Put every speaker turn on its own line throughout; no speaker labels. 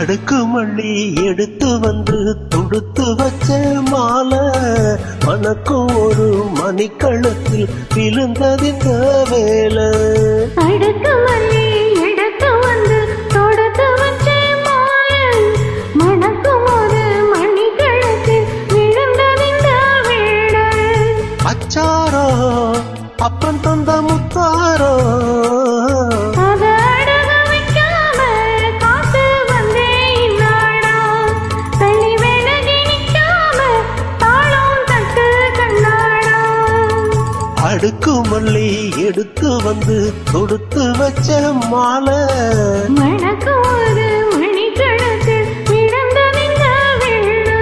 அடுக்கு மல்லி எடுத்து வந்து தொடுத்து வச்ச மாலை மனக்கும் ஒரு மணிக்கழுத்தில் விழுந்ததிந்த வேலை.
அடுக்கு மல்லி எடுத்து வந்து தொடுத்து வச்ச மாலை மனக்கும் ஒரு மணிக்கழுத்தில் விழுந்ததிந்த வேலை.
அச்சாரோ அப்பன் தந்த முத்தாரோ அடுக்கு மல்லி எடுத்து வந்து தொடுத்து வச்ச மாலை
மனக்கு ஒரு மணிக்கழுத்தில் விழுந்ததிந்த வேலை.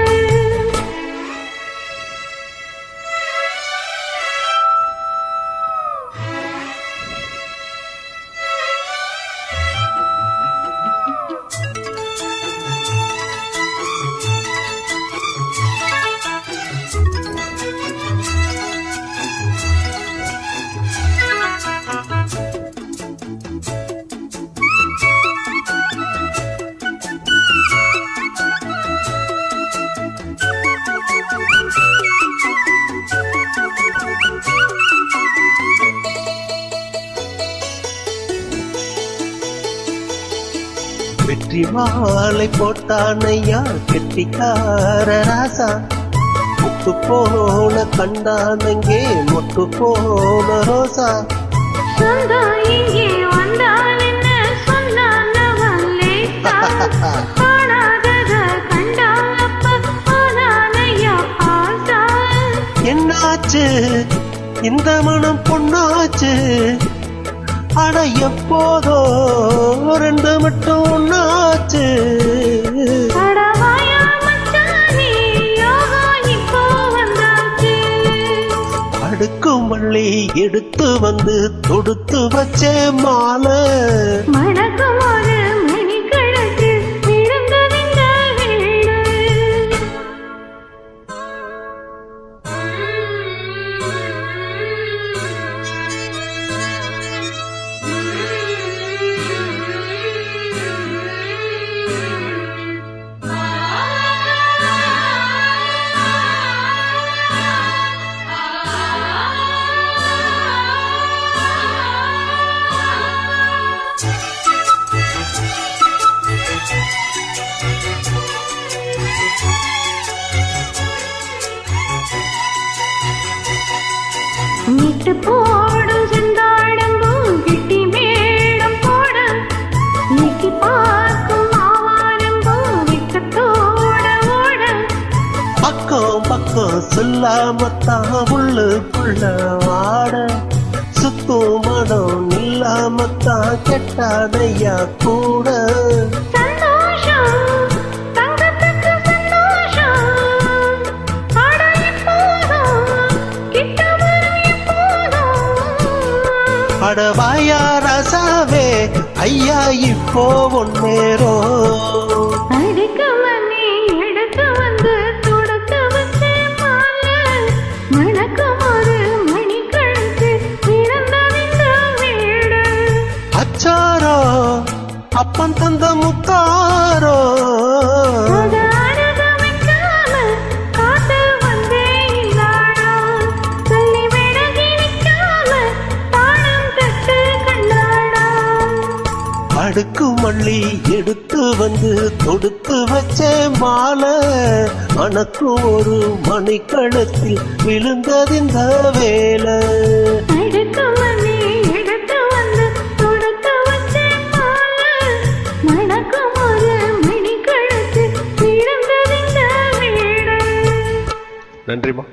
வெற்றி மாலை போட்டானையா கெட்டிக்கார ராசா. முத்து போல கண்டானங்கே மொட்டு போல ரோசா.
சொந்தா இங்கே வந்தால் என்ன சொன்னானவல்லேசா. காணாதத கண்டால் அப்ப ஆனானையா ஆசா.
என்னாச்சு இந்த மனம் பொண்ணாச்சு அட எப்போதோ ரெண்டு மட்டும் ஒன்னாச்சு. அடுக்கு மல்லி எடுத்து வந்து தொடுத்து வச்ச மாலை
மனக்கும் ஒரு மணிக்கழுத்தில் விழுந்ததிந்த வேலை. மிட்டு போடும் செந்தாழம்பூ கிட்டி மேடம் போட நீக்கி பார்க்கும் ஆவாரம்பூ விக்கத்தோட ஓட.
பக்கம் பக்கம் சொல்லாமத்தான் உள்ளுக்குள்ள வாட சுத்தும் மனம் இல்லாமத்தான் கெட்டாதையா கூட. அடவாயா ரசாவே ஐயா இப்போ ஒன்னேரோ.
அடுக்கு மல்லி எடுத்து வந்து தொடுத்து வச்ச மாலை மனக்கும் ஒரு மணிக்கழுத்தில் விழுந்ததிந்த வேலை.
அச்சாரோ அப்பன் தந்த முத்தாரோ அடுக்கு மல்லி எடுத்து வந்து தொடுத்து வச்ச மாலை மனக்கும் ஒரு மணிக்கழுத்தில் விழுந்ததிந்த வேலை.
அடுக்கு மல்லி எடுத்து வந்து தொடுத்து வச்ச மாலை மனக்கும் ஒரு மணிக்கழுத்தில் விழுந்ததிந்த வேலை.
நன்றிமா.